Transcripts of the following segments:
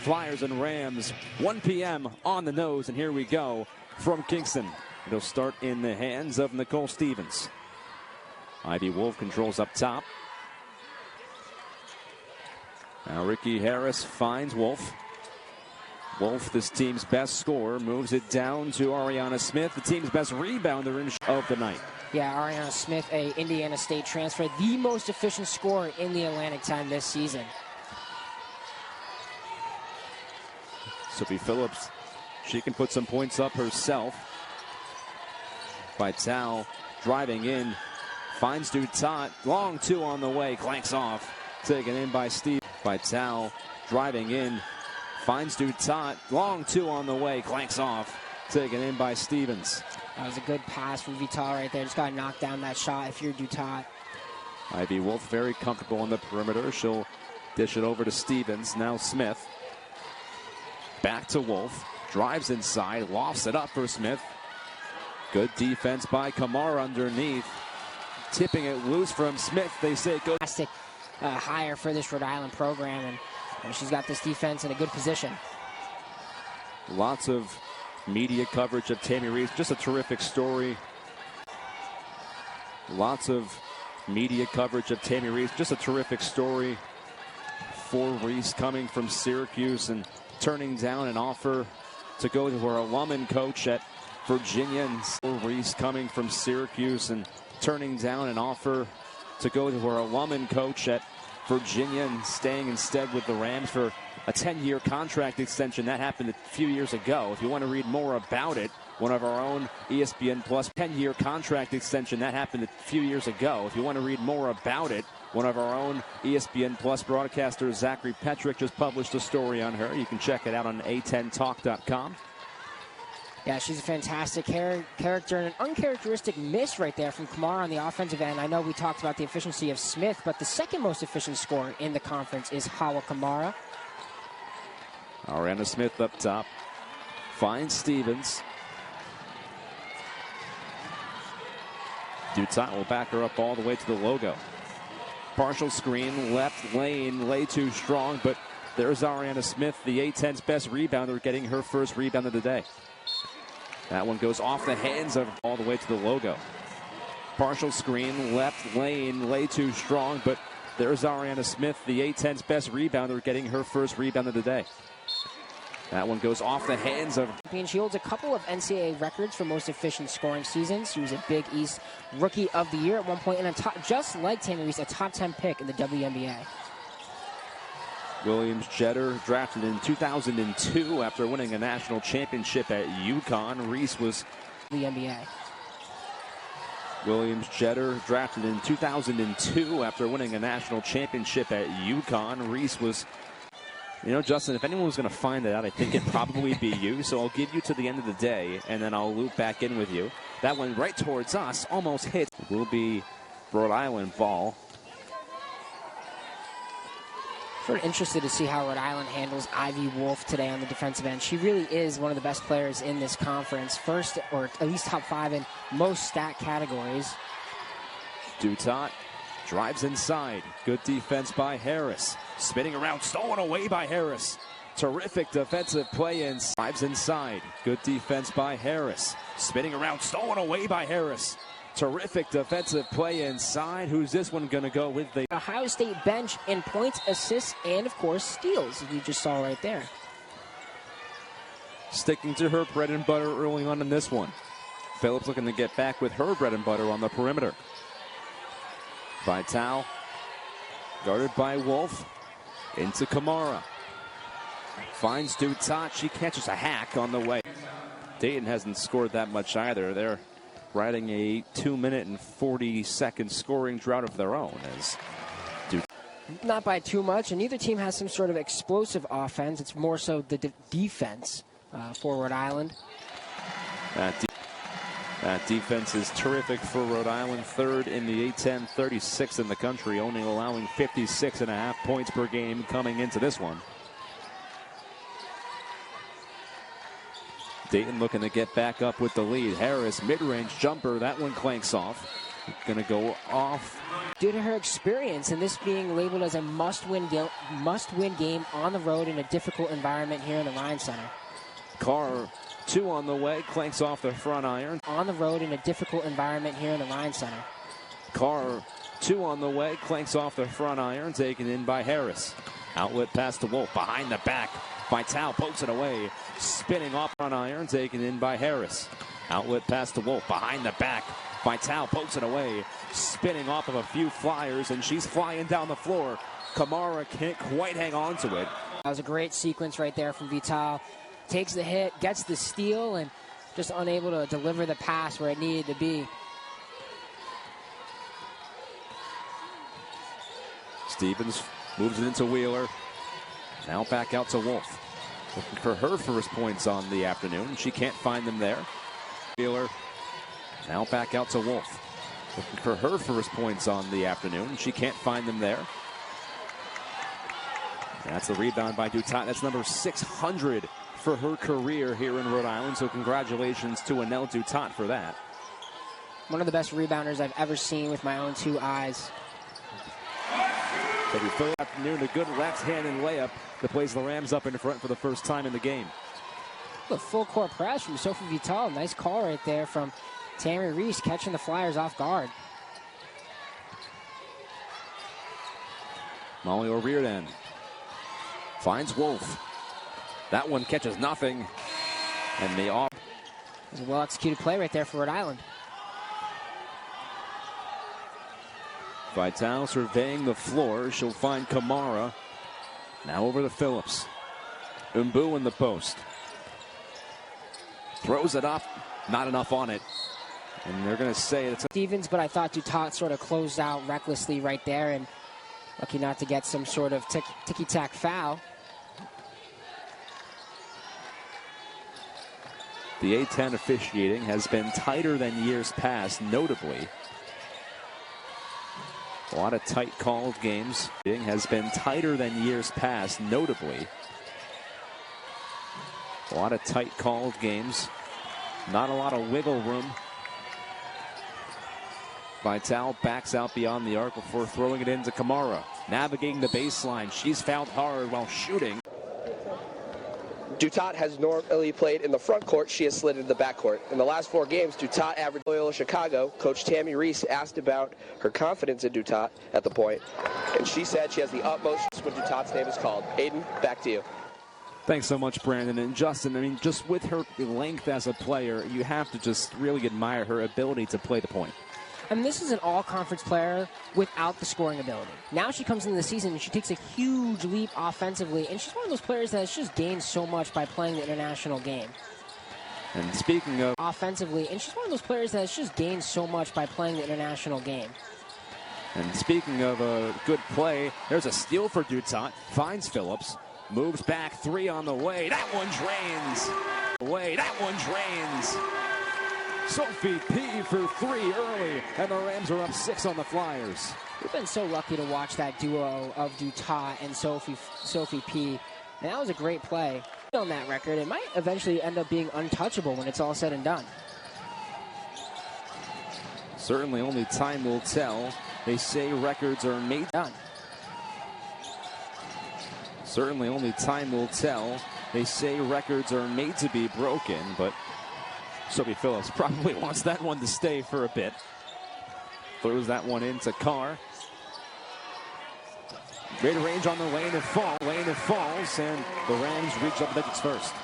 Flyers and Rams, 1 p.m. on the nose, and here we go from Kingston. It'll start in the hands of Nicole Stevens. Ivy Wolf controls up top. Now Ricky Harris finds Wolf. Wolf, this team's best scorer, moves it down to Ariana Smith, the team's best rebounder of the night. Yeah, Ariana Smith, a Indiana State transfer, the most efficient scorer in the Atlantic time this season. Sophie Phillips, she can put some points up herself. Vital driving in, finds Dutat, long two on the way, clanks off, taken in by Steve. Vital driving in, finds Dutat, long two on the way, clanks off, taken in by Stevens. That was a good pass from Vital right there. Just got to knock down that shot if you're Dutat. Ivy Wolf very comfortable on the perimeter. She'll dish it over to Stevens. Now Smith. Back to Wolf. Drives inside. Lofts it up for Smith. Good defense by Kamara underneath. Tipping it loose from Smith. They say it goes. Fantastic hire for this Rhode Island program. And she's got this defense in a good position. Lots of media coverage of Tammy Reese. Just a terrific story. Lots of media coverage of Tammy Reese. Just a terrific story for Reese, coming from Syracuse and turning down an offer to go to her alum and coach at Virginia. And Reese coming from Syracuse and turning down an offer to go to her alum and coach at Virginia and staying instead with the Rams for a 10-year contract extension. That happened a few years ago. If you want to read more about it, one of our own ESPN Plus 10-year contract extension. That happened a few years ago. If you want to read more about it, one of our own ESPN Plus broadcaster, Zachary Petrick, just published a story on her. You can check it out on a10talk.com. Yeah, she's a fantastic character and an uncharacteristic miss right there from Kamara on the offensive end. I know we talked about the efficiency of Smith, but the second most efficient scorer in the conference is Hawa Kamara. Ariana Smith up top. Finds Stevens. Dutat will back her up all the way to the logo. Partial screen, left lane, lay too strong, but there's Ariana Smith, the A-10's best rebounder, getting her first rebound of the day. That one goes off the hands of all the way to the logo. Partial screen, left lane, lay too strong, but there's Ariana Smith, the A-10's best rebounder, getting her first rebound of the day. That one goes off the hands of... She holds a couple of NCAA records for most efficient scoring seasons. She was a Big East Rookie of the Year at one point, and just like Tammy Reese, a top 10 pick in the WNBA. Williams Jeter, drafted in 2002 after winning a national championship at UConn. Reese was... The NBA. Williams Jeter, drafted in 2002 after winning a national championship at UConn. Reese was... You know, Justin, if anyone was going to find that out, I think it'd probably be you. So I'll give you to the end of the day, and then I'll loop back in with you. That one right towards us, almost hit. Will be Rhode Island ball. Sort of interested to see how Rhode Island handles Ivy Wolf today on the defensive end. She really is one of the best players in this conference. First, or at least top 5 in most stat categories. Dutat drives inside. Good defense by Harris. Spinning around, stolen away by Harris. Terrific defensive play in. Drives inside. Good defense by Harris. Spinning around, stolen away by Harris. Terrific defensive play inside. Who's this one going to go with? The Ohio State bench in points, assists, and of course steals, as you just saw right there. Sticking to her bread and butter early on in this one. Phillips looking to get back with her bread and butter on the perimeter. Vital, guarded by Wolf, into Kamara. Finds Dutat, she catches a hack on the way. Dayton hasn't scored that much either. They're riding a 2-minute and 40-second scoring drought of their own. Not by too much, and neither team has some sort of explosive offense. It's more so the defense for Rhode Island. That defense is terrific for Rhode Island, third in the A-10, 36th in the country, only allowing 56.5 points per game coming into this one. Dayton looking to get back up with the lead. Harris, mid-range jumper, that one clanks off. Going to go off due to her experience and this being labeled as a must-win game on the road in a difficult environment here in the Ryan Center. Carr, 2 on the way, clanks off the front iron. On the road in a difficult environment here in the Ryan Center. Carr, 2 on the way, clanks off the front iron, taken in by Harris. Outlet pass to Wolf, behind the back. Vital pokes it away, spinning off front iron, taken in by Harris. Outlet pass to Wolf, behind the back. Vital pokes it away, spinning off of a few flyers, and she's flying down the floor. Kamara can't quite hang on to it. That was a great sequence right there from Vital. Takes the hit, gets the steal, and just unable to deliver the pass where it needed to be. Stevens moves it into Wheeler. Now back out to Wolf. Looking for her first points on the afternoon. She can't find them there. Wheeler. Now back out to Wolf. Looking for her first points on the afternoon. She can't find them there. That's the rebound by Dutat. That's number 600 for her career here in Rhode Island. So congratulations to Anel Dutat for that. One of the best rebounders I've ever seen with my own 2 eyes. Every third afternoon, a good left-handed layup that plays the Rams up in front for the first time in the game. A full court press from Sophie Vital. Nice call right there from Tammy Reese, catching the Flyers off guard. Molly O'Riordan finds Wolf. That one catches nothing. And they off. It was a well-executed play right there for Rhode Island. Vital surveying the floor. She'll find Kamara. Now over to Phillips. Umbu in the post. Throws it up. Not enough on it. And they're going to say it's Stevens, but I thought Dutat sort of closed out recklessly right there, and lucky not to get some sort of ticky-tack foul. The A-10 officiating has been tighter than years past, notably. A lot of tight called games. It has been tighter than years past, notably. A lot of tight called games. Not a lot of wiggle room. Vital backs out beyond the arc before throwing it into Kamara. Navigating the baseline. She's fouled hard while shooting. Dutat has normally played in the front court. She has slid into the back court. In the last 4 games, Dutat averaged Loyola Chicago. Coach Tammy Reese asked about her confidence in Dutat at the point, and she said she has the utmost when Dutat's name is called. Aiden, back to you. Thanks so much, Brandon. And Justin, I mean, just with her length as a player, you have to just really admire her ability to play the point. I mean, this is an all-conference player without the scoring ability. Now she comes into the season and she takes a huge leap offensively, and she's one of those players that has just gained so much by playing the international game. And speaking of offensively, and she's one of those players that has just gained so much by playing the international game. And speaking of a good play, there's a steal for Dutat. Finds Phillips. Moves back, 3 on the way. That one drains. That one drains. Sophie P for 3 early, and the Rams are up 6 on the Flyers. We've been so lucky to watch that duo of Dutat and Sophie P. And that was a great play. On that record, it might eventually end up being untouchable when it's all said and done. Certainly only time will tell. They say records are made done. Certainly only time will tell. They say records are made to be broken, but Sophie Phillips probably wants that one to stay for a bit. Throws that one into Carr. Great range on the lane and fall. Lane and falls, and the Rams reach up digits first.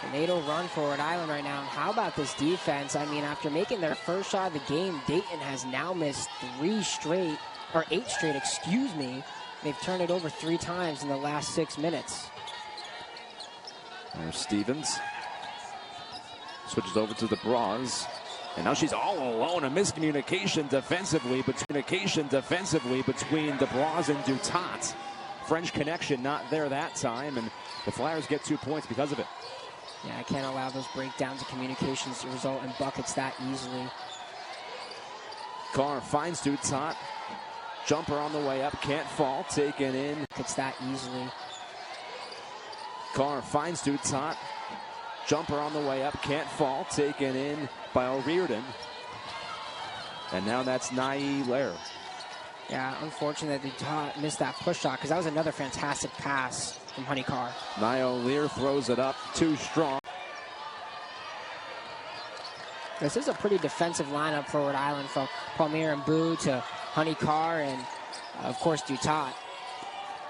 Tornado run for Rhode Island right now. How about this defense? I mean, after making their first shot of the game, Dayton has now missed 8 straight, excuse me. They've turned it over 3 times in the last 6 minutes. There's Stevens. Switches over to the Bras. And now she's all alone. A miscommunication defensively between the Bras and Dutat. French connection not there that time, and the Flyers get 2 points because of it. Yeah, I can't allow those breakdowns of communications to result in buckets that easily. Carr finds Dutat. Jumper on the way up, can't fall. Taken in. It's that easily. Carr finds Dutat. Jumper on the way up, can't fall. Taken in by O'Riordan. And now that's Nye Lair. Yeah, unfortunate that Dutat missed that push shot because that was another fantastic pass from Honey Carr. Niall Lear throws it up too strong. This is a pretty defensive lineup for Rhode Island, from Palmier and Boo to Honey Carr and, of course, Dutat.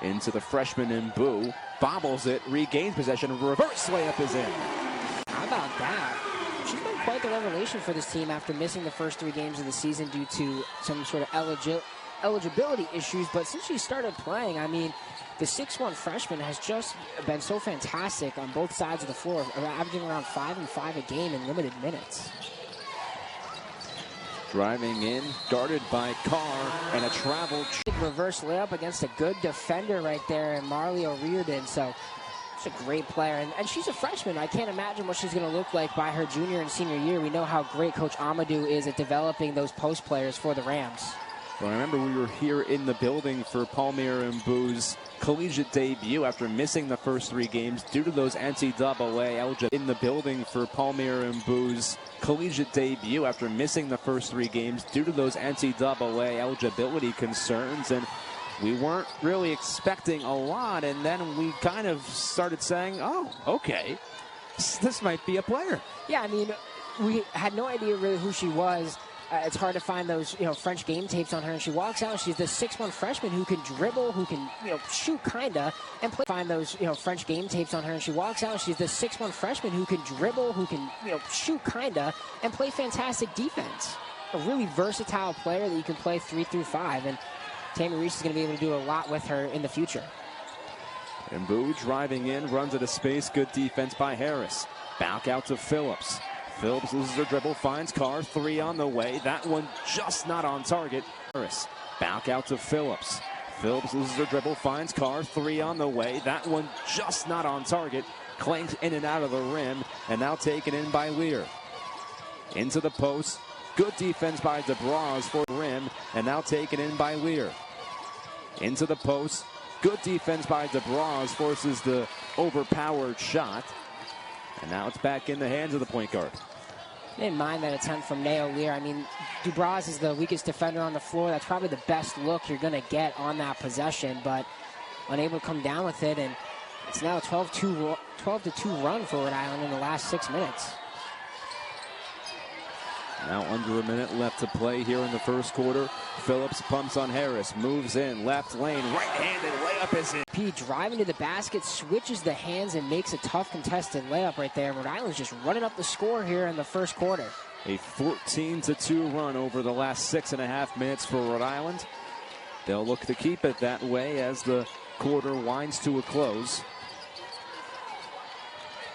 Into the freshman in Boo. Bobbles it, regains possession, reverse layup is in. How about that? She's been quite the revelation for this team after missing the first 3 games of the season due to some sort of eligibility issues. But since she started playing, I mean, the 6'1" freshman has just been so fantastic on both sides of the floor, averaging around 5 and 5 a game in limited minutes. Driving in, guarded by Carr, and a travel. Reverse layup against a good defender right there, and Marley O'Riordan. So she's a great player, and she's a freshman. I can't imagine what she's going to look like by her junior and senior year. We know how great Coach Amadou is at developing those post players for the Rams. Well, I remember we were here in the building for Palmier and Boo's collegiate debut after missing the first 3 games due to those NCAA eligibility. In the building for Palmier and Boo's collegiate debut after missing the first 3 games due to those NCAA eligibility concerns, and we weren't really expecting a lot, and then we kind of started saying, oh, okay, this might be a player. Yeah, I mean, we had no idea really who she was. It's hard to find those, French game tapes on her, and she walks out. She's this 6'1" freshman who can dribble, who can, shoot kinda, and play. Find those, French game tapes on her, and she walks out. She's this 6'1" freshman who can dribble, who can, shoot kinda, and play fantastic defense. A really versatile player that you can play 3 through 5, and Tammy Reese is going to be able to do a lot with her in the future. And Boo driving in, runs into space. Good defense by Harris. Back out to Phillips. Phillips loses her dribble, finds Carr, 3 on the way. That one just not on target. Harris back out to Phillips. Phillips loses her dribble, finds Carr, 3 on the way. That one just not on target. Clanks in and out of the rim, and now taken in by Lear. Into the post. Good defense by DeBras for the rim, and now taken in by Lear. Into the post. Good defense by DeBras, forces the overpowered shot. And now it's back in the hands of the point guard. Didn't mind that attempt from Nao Lear. I mean, DeBras is the weakest defender on the floor. That's probably the best look you're going to get on that possession, but unable to come down with it. And it's now a 12-2 run for Rhode Island in the last 6 minutes. Now under a minute left to play here in the first quarter. Phillips pumps on Harris, moves in, left lane, right-handed layup is in. P driving to the basket, switches the hands, and makes a tough contested layup right there. Rhode Island's just running up the score here in the first quarter. A 14-2 run over the last 6.5 minutes for Rhode Island. They'll look to keep it that way as the quarter winds to a close.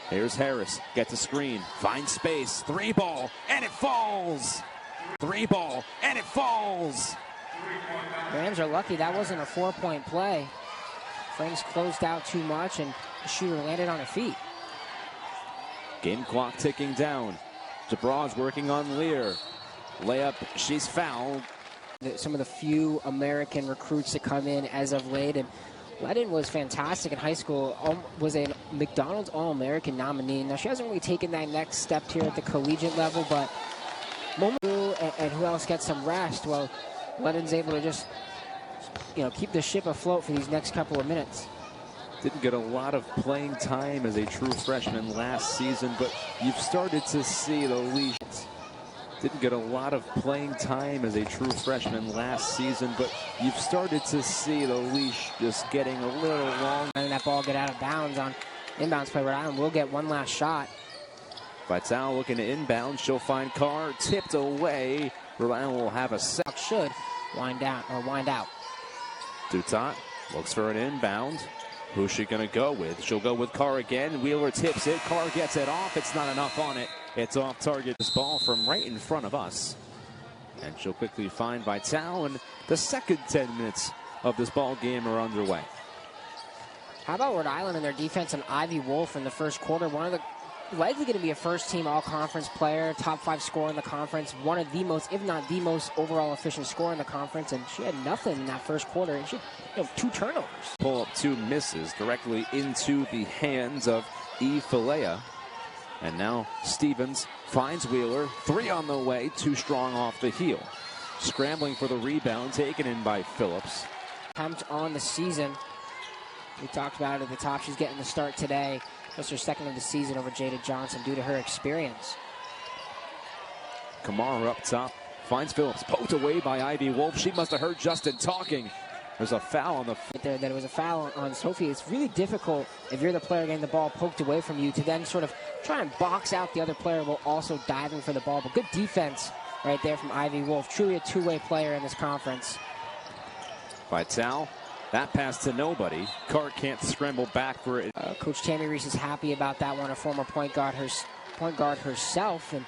Here's Harris, gets a screen, finds space, 3-ball, and it falls! 3-ball, and it falls! Rams are lucky that wasn't a 4-point play. Flames closed out too much, and the shooter landed on her feet. Game clock ticking down. DeBras working on Lear. Layup, she's fouled. Some of the few American recruits to come in as of late, and Ledden was fantastic in high school, was a McDonald's All-American nominee. Now, she hasn't really taken that next step here at the collegiate level, but and who else gets some rest? Well, Ledden's able to just, keep the ship afloat for these next couple of minutes. Didn't get a lot of playing time as a true freshman last season, but you've started to see the leash. Didn't get a lot of playing time as a true freshman last season, but you've started to see the leash just getting a little long. And that ball get out of bounds on inbounds play. Rhode Island will get one last shot. Vital looking to inbound. She'll find Carr, tipped away. Rhode Island will have a set. Should wind out. Dutat looks for an inbound. Who's she going to go with? She'll go with Carr again. Wheeler tips it. Carr gets it off. It's not enough on it. It's off target. This ball from right in front of us. And she'll quickly find Vital, and the second 10 minutes of this ball game are underway. How about Rhode Island and their defense and Ivy Wolf in the first quarter? One of the likely going to be a first-team all-conference player, top 5 scorer in the conference, one of the most, if not the most, overall efficient scorer in the conference, and she had nothing in that first quarter, and she had 2 turnovers. Pull up 2 misses directly into the hands of E. Filea. And now Stevens finds Wheeler, 3 on the way, too strong off the heel. Scrambling for the rebound, taken in by Phillips. Attempt on the season. We talked about it at the top. She's getting the start today. That's her second of the season over Jada Johnson due to her experience. Kamara up top. Finds Phillips. Poked away by Ivy Wolf. She must have heard Justin talking. There's a foul on the... Right there, that it was a foul on Sophie. It's really difficult if you're the player getting the ball poked away from you to then sort of try and box out the other player while also diving for the ball. But good defense right there from Ivy Wolf. Truly a two-way player in this conference. Vital. That pass to nobody. Cart can't scramble back for it. Coach Tammy Reese is happy about that one. A former point guard herself, and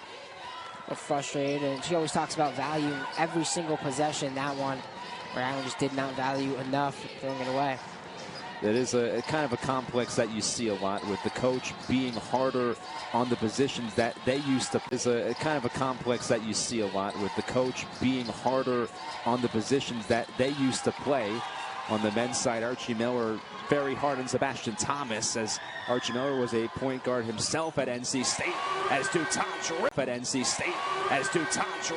frustrated. And she always talks about valuing every single possession. That one, where Allen just did not value enough, throwing it away. It is a kind of a complex that you see a lot with the coach being harder on the positions that they used to. Is a kind of a complex that you see a lot with the coach being harder on the positions that they used to play. On the men's side, Archie Miller very hard on Sebastian Thomas, as Archie Miller was a point guard himself at NC State. As Dutot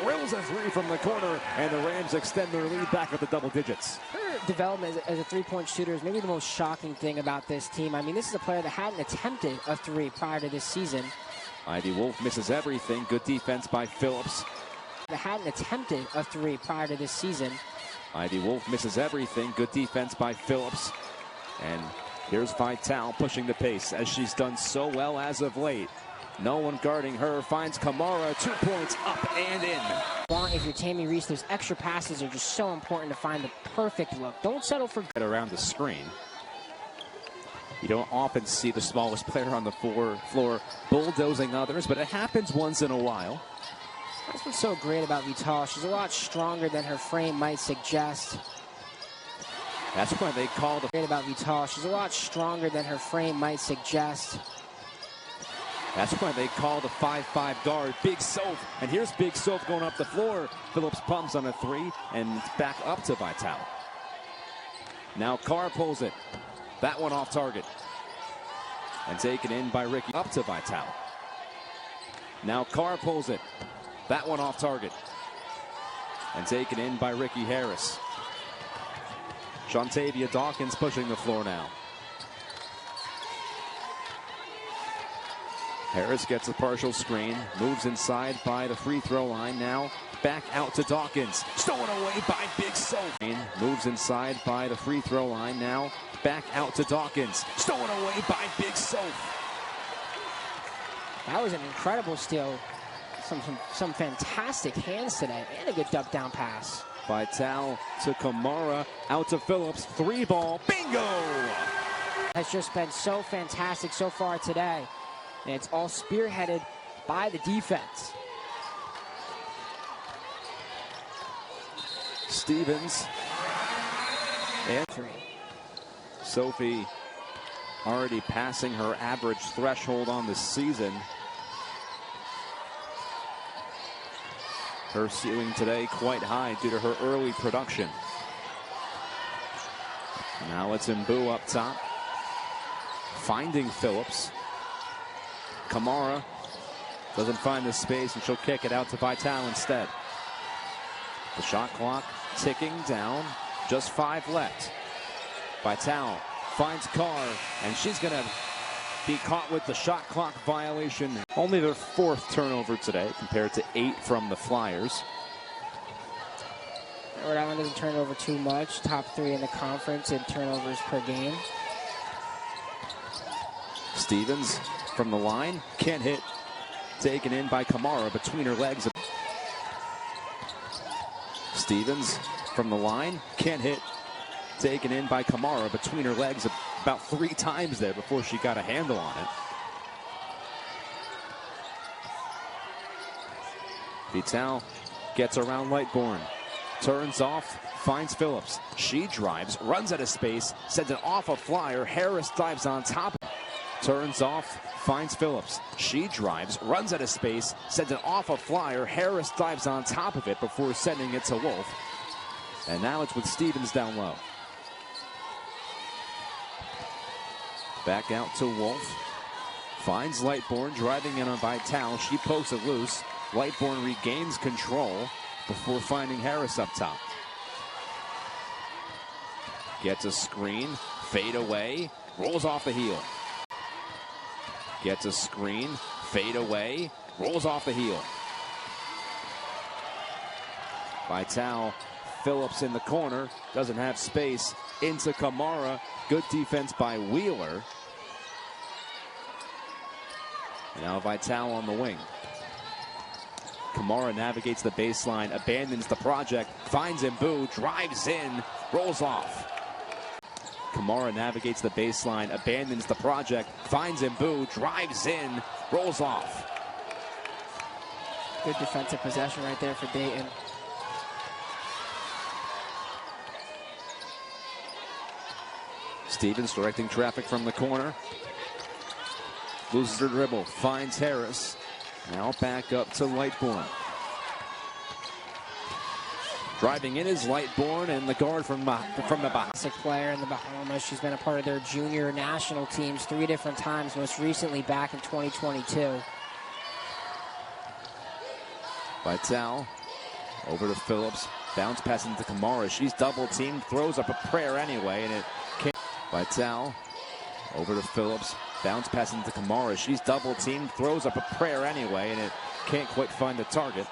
drills a three from the corner, and the Rams extend their lead back at the double digits. Her development as a three-point shooter is maybe the most shocking thing about this team. I mean, this is a player that hadn't attempted a three prior to this season. Ivy Wolf misses everything. Good defense by Phillips. That hadn't attempted a three prior to this season. Ivy Wolf misses everything. Good defense by Phillips. And here's Vital pushing the pace, as she's done so well as of late. No one guarding her. Finds Kamara. 2 points up and in. If you're Tammy Reese, those extra passes are just so important to find the perfect look. Don't settle for... Around the screen. You don't often see the smallest player on the floor bulldozing others, but it happens once in a while. That's what's so great about Vital. She's a lot stronger than her frame might suggest. That's why they call the... Great about Vital. She's a lot stronger than her frame might suggest. That's why they call the 5'5" guard Big Soph. And here's Big Soph going up the floor. Phillips pumps on a three and back up to Vital. Now Carr pulls it. That one off target. And taken in by Ricky. Up to Vital. Now Carr pulls it. That one off target. And taken in by Ricky Harris. Shantavia Dawkins pushing the floor now. Harris gets a partial screen. Moves inside by the free throw line now. Back out to Dawkins. Stolen away by Big Soph. Moves inside by the free throw line now. Back out to Dawkins. Stolen away by Big Soph. That was an incredible steal. Some fantastic hands today, and a good duck down pass. Vital to Kamara, out to Phillips, three ball, bingo! Has just been so fantastic so far today, and it's all spearheaded by the defense. Stevens and Sophie already passing her average threshold on the season. Her ceiling today quite high due to her early production. Now it's Mbu up top. Finding Phillips. Kamara doesn't find the space, and she'll kick it out to Vital instead. The shot clock ticking down. Just 5 left. Vital finds Carr, and she's going to be caught with the shot clock violation. Only their 4th turnover today, compared to 8 from the Flyers. Rhode Island doesn't turn over too much. Top 3 in the conference in turnovers per game. Stevens from the line, can't hit. Taken in by Kamara between her legs. Stevens from the line, can't hit. Taken in by Kamara between her legs about 3 times there before she got a handle on it. Vital gets around Lightbourne. Turns off, finds Phillips. She drives, runs out of space, sends it off a flyer. Harris dives on top. Turns off, finds Phillips. She drives, runs out of space, sends it off a flyer. Harris dives on top of it before sending it to Wolf. And now it's with Stevens down low. Back out to Wolf. Finds Lightbourne, driving in on Vital. She pokes it loose. Lightbourne regains control. before finding Harris up top. Gets a screen, fade away, rolls off the heel. Gets a screen, fade away, rolls off the heel. Vital, Phillips in the corner, doesn't have space, into Kamara. Good defense by Wheeler. Now Vital on the wing. Kamara navigates the baseline, abandons the project, finds Mbu, drives in, rolls off. Kamara navigates the baseline, abandons the project, finds Mbu, drives in, rolls off. Good defensive possession right there for Dayton. Stevens directing traffic from the corner. Loses her dribble, finds Harris. Now back up to Lightbourne. Driving in is Lightbourne, and the guard from the Bahamas. Classic player in the Bahamas. She's been a part of their junior national teams 3 different times, most recently back in 2022. Vital over to Phillips. Bounce pass into Kamara. She's double teamed, throws up a prayer anyway, and it can't. Vital over to Phillips. Bounce pass into Kamara. She's double teamed, throws up a prayer anyway, and it can't quite find the target.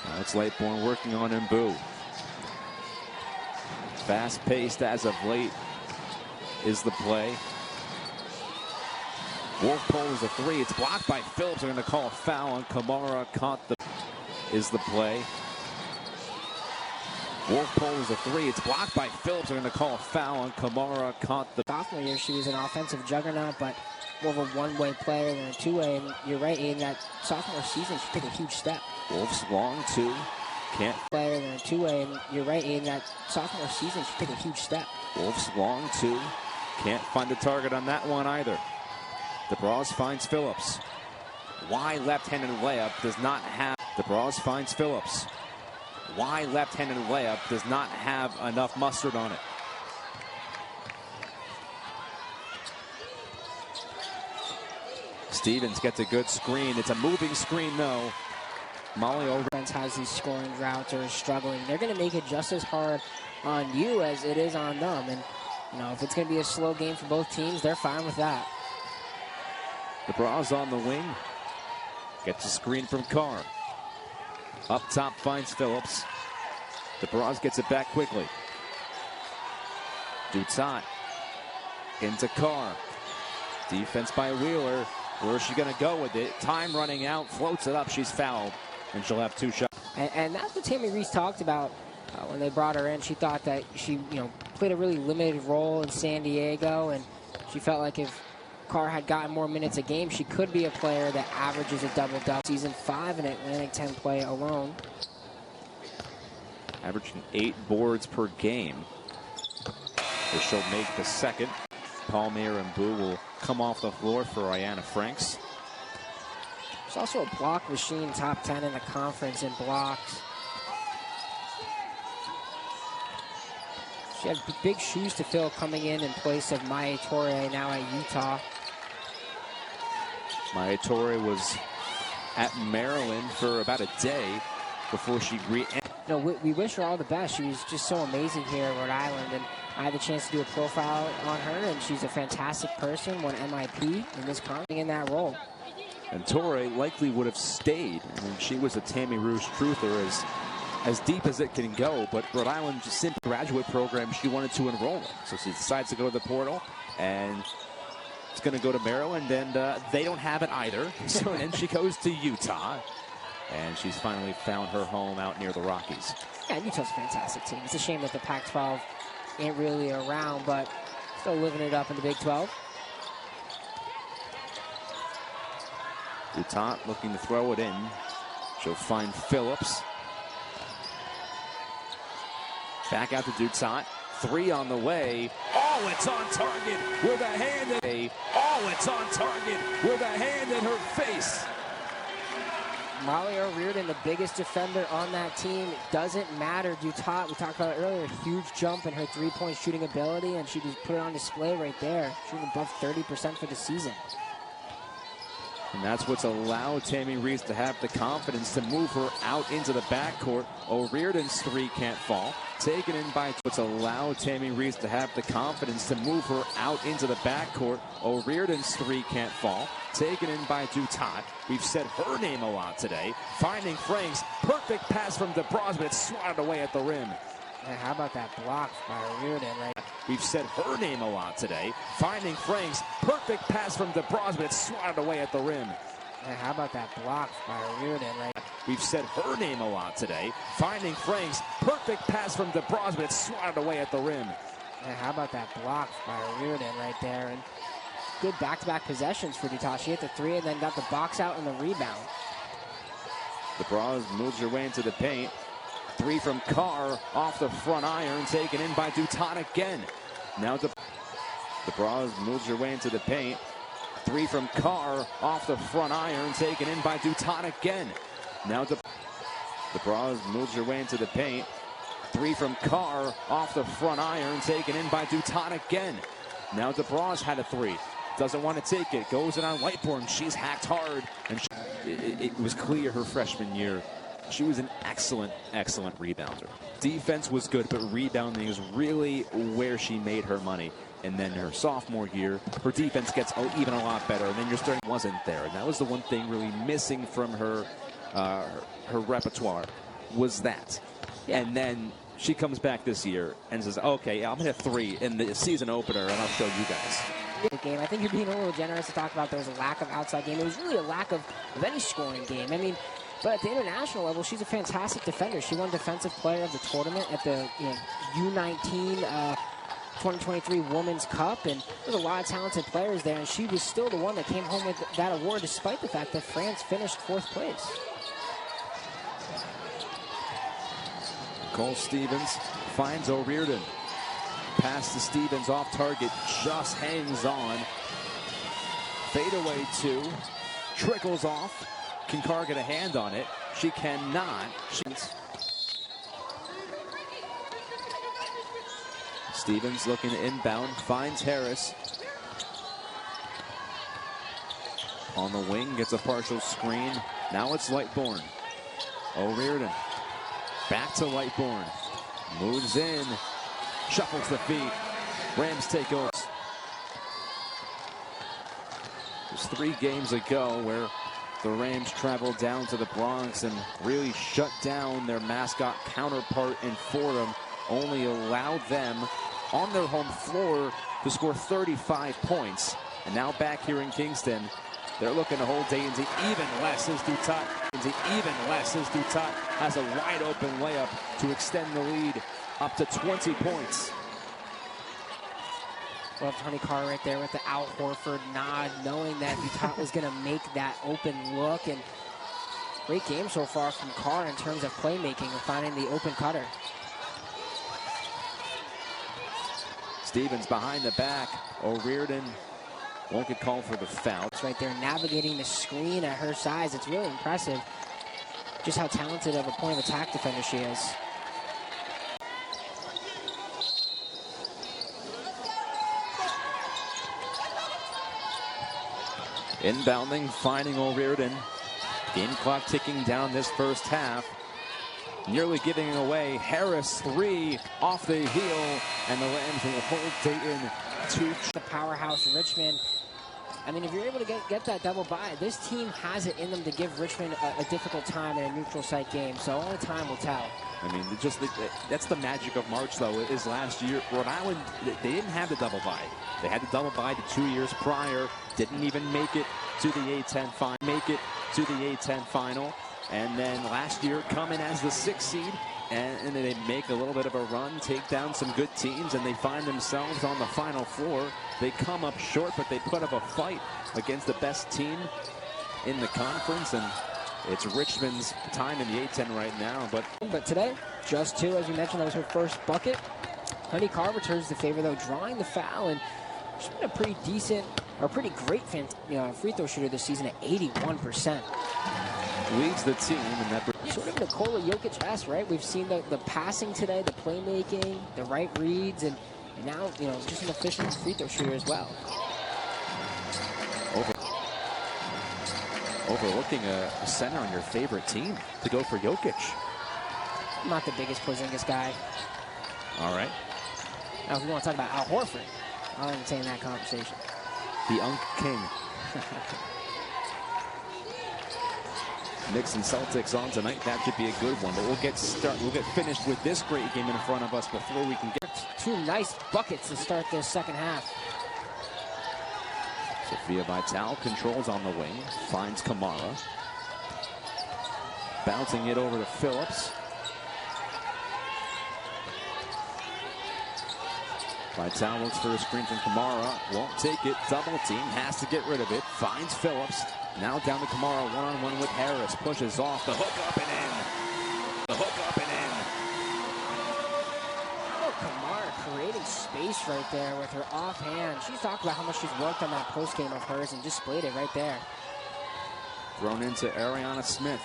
Now it's Lightbourne working on Mbu. Fast-paced as of late is the play. Wolf pulls a 3. It's blocked by Phillips. They're going to call a foul on Kamara. Caught the is the play. Wolf pulls a 3. It's blocked by Phillips. They're going to call a foul on Kamara. Caught the sophomore year. She was an offensive juggernaut, but more of a one-way player than a two-way. And you're right, in that sophomore season, she took a huge step. Wolf's long 2. Can't player than a two-way. And you're right, in that sophomore season, she took a huge step. Wolf's long 2. Can't find the target on that one either. DeBras finds Phillips. Wide left-handed layup does not have. DeBras finds Phillips. Wide left-handed layup does not have enough mustard on it. Stevens gets a good screen. It's a moving screen though. Molly over has these scoring droughts or is struggling. They're going to make it just as hard on you as it is on them. And you know, if it's going to be a slow game for both teams, they're fine with that. DeBras on the wing. Gets a screen from Carr. Up top finds Phillips. DeBras gets it back quickly. Dutat into Carr. Defense by Wheeler. Where's she going to go with it? Time running out. Floats it up. She's fouled. And she'll have 2 shots. And that's what Tammy Reese talked about when they brought her in. She thought that she, played a really limited role in San Diego. And she felt like if Carr had gotten more minutes a game, she could be a player that averages a double-double. Season 5 in Atlantic 10 play alone. Averaging 8 boards per game. This she'll make the second. Palmier and Mbu will come off the floor for Ayanna Franks. She's also a block machine, top 10 in the conference in blocks. She had big shoes to fill coming in place of Maya Torre, now at Utah. Maya Torre was at Maryland for about a day before she we wish her all the best. She was just so amazing here at Rhode Island, and I had the chance to do a profile on her, and she's a fantastic person, won MIP in this conference in that role. And Torre likely would have stayed. I mean, she was a Tammy Rouge truther as deep as it can go, but Rhode Island just simply graduate program she wanted to enroll in. So she decides to go to the portal, and it's going to go to Maryland, and they don't have it either. So then she goes to Utah, and she's finally found her home out near the Rockies. Yeah, Utah's a fantastic team. It's a shame that the Pac-12 ain't really around, but still living it up in the Big 12. Dutat looking to throw it in. She'll find Phillips. Back out to Dutat. 3 on the way. Oh, it's on target with a hand it's on target with a hand in her face. Molly O'Riordan, the biggest defender on that team. It doesn't matter. Dutat, we talked about it earlier, huge jump in her three-point shooting ability, and she just put it on display right there, shooting above 30% for the season. And that's what's allowed Tammy Reese to have the confidence to move her out into the backcourt. O'Riordan's three can't fall. Taken in by what's allowed Tammy Reese to have the confidence to move her out into the backcourt. O'Riordan's three can't fall. Taken in by Dutat. We've said her name a lot today. Finding Franks. Perfect pass from DeBras, but it's swatted away at the rim. Man, how about that block by O'Riordan, right? We've said her name a lot today. Finding Franks. Perfect pass from DeBras, but it's swatted away at the rim. Man, how about that block by O'Riordan, right? We've said her name a lot today. Finding Franks. Perfect pass from DeBras, but it's swatted away at the rim. Man, how about that block by O'Riordan right there? And good back-to-back possessions for Dutat. She hit the three and then got the box out and the rebound. DeBras moves her way into the paint. Three from Carr off the front iron, taken in by Dutat again. Now DeBras moves her way into the paint. Three from Carr off the front iron, taken in by Dutat again. Now DeBras moves her way into the paint. Three from Carr off the front iron, taken in by Dutat again. Now DeBras had a three. Doesn't want to take it. Goes in on Lightbourne. She's hacked hard. And it was clear her freshman year. She was an excellent, excellent rebounder. Defense was good, but rebounding is really where she made her money. And then her sophomore year, her defense gets even a lot better. And then your starting wasn't there. And that was the one thing really missing from her repertoire was that. Yeah. And then she comes back this year and says, okay, I'm going to hit three in the season opener, and I'll show you guys. Game. I think you're being a little generous to talk about there was a lack of outside game. It was really a lack of any scoring game. I mean, but at the international level, she's a fantastic defender. She won Defensive Player of the Tournament at the U19 2023 Women's Cup, and there's a lot of talented players there, and she was still the one that came home with that award despite the fact that France finished 4th place. Cole Stevens finds O'Riordan. Pass to Stevens off target, just hangs on. Fadeaway two, trickles off. Can Carr get a hand on it? She cannot. Stevens looking to inbound, finds Harris. On the wing, gets a partial screen. Now it's Lightbourne. O'Riordan, back to Lightbourne. Moves in, shuffles the feet. Rams take over. It was 3 games ago where the Rams traveled down to the Bronx and really shut down their mascot counterpart in Fordham. Only allowed them on their home floor to score 35 points. And now back here in Kingston, they're looking to hold Dayton to even less as Dutat. Has a wide open layup to extend the lead up to 20 points. Loved Honey Carr right there with the Al Horford nod, knowing that Dutat was going to make that open look. And great game so far from Carr in terms of playmaking and finding the open cutter. Stevens behind the back. O'Riordan won't get called for the foul. It's right there navigating the screen at her size. It's really impressive just how talented of a point of attack defender she is. Inbounding, finding O'Riordan. Game clock ticking down this first half. Nearly giving it away. Harris, 3 off the heel, and the Rams will hold Dayton to the powerhouse Richmond. I mean, if you're able to get that double bye, this team has it in them to give Richmond a difficult time in a neutral site game. So only time will tell. I mean, that's the magic of March, though, is last year. Rhode Island, they didn't have the double bye. They had the double bye the 2 years prior. Didn't even make it to the A-10 final. And then last year, come in as the 6th seed, and they make a little bit of a run, take down some good teams, and they find themselves on the Final Four. They come up short, but they put up a fight against the best team in the conference, and it's Richmond's time in the A-10 right now. But today, just 2, as you mentioned, that was her first bucket. Honey Carr returns the favor, though, drawing the foul, and she's been a pretty decent, or pretty great free throw shooter this season at 81%. Leads the team in that. Sort of Nikola Jokic-esque, right? We've seen the passing today, the playmaking, the right reads, and now, just an efficient free throw shooter as well. Overlooking a center on your favorite team to go for Jokic. I'm not the biggest Porzingis guy. All right. Now, if we want to talk about Al Horford, I'll entertain that conversation. The Unk King. Knicks and Celtics on tonight. That should be a good one. But we'll get finished with this great game in front of us before we can get two nice buckets to start this second half. Sophia Vitale controls on the wing, finds Kamara. Bouncing it over to Phillips. Vitale looks for a screen from Kamara. Won't take it. Double team. Has to get rid of it. Finds Phillips. Now down to Kamara. One-on-one with Harris. Pushes off. The hook up and in. The hook up and in. Oh, Kamara creating space right there with her offhand. She's talked about how much she's worked on that post game of hers and displayed it right there. Thrown into Ariana Smith.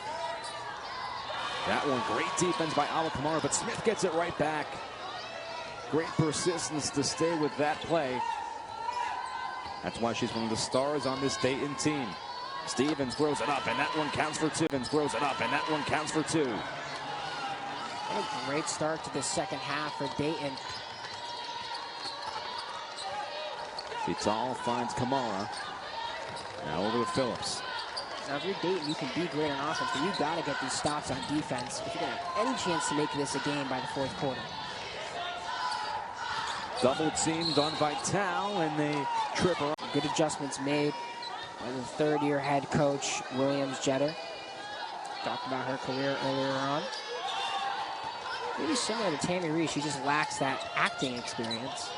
That one, great defense by Awa Kamara, but Smith gets it right back. Great persistence to stay with that play. That's why she's one of the stars on this Dayton team. Stevens throws it up, and that one counts for two. Stevens throws it up, and that one counts for two. What a great start to the second half for Dayton. Vitale finds Kamara. Now over to Phillips. Now, if you're Dayton, you can be great on offense, but you've got to get these stops on defense if you're going to have any chance to make this a game by the fourth quarter. Double teamed on Vitale, and they trip her up. Good adjustments made by the third-year head coach, Williams Jeter. Talked about her career earlier on. Maybe similar to Tammy Reese, she just lacks that acting experience.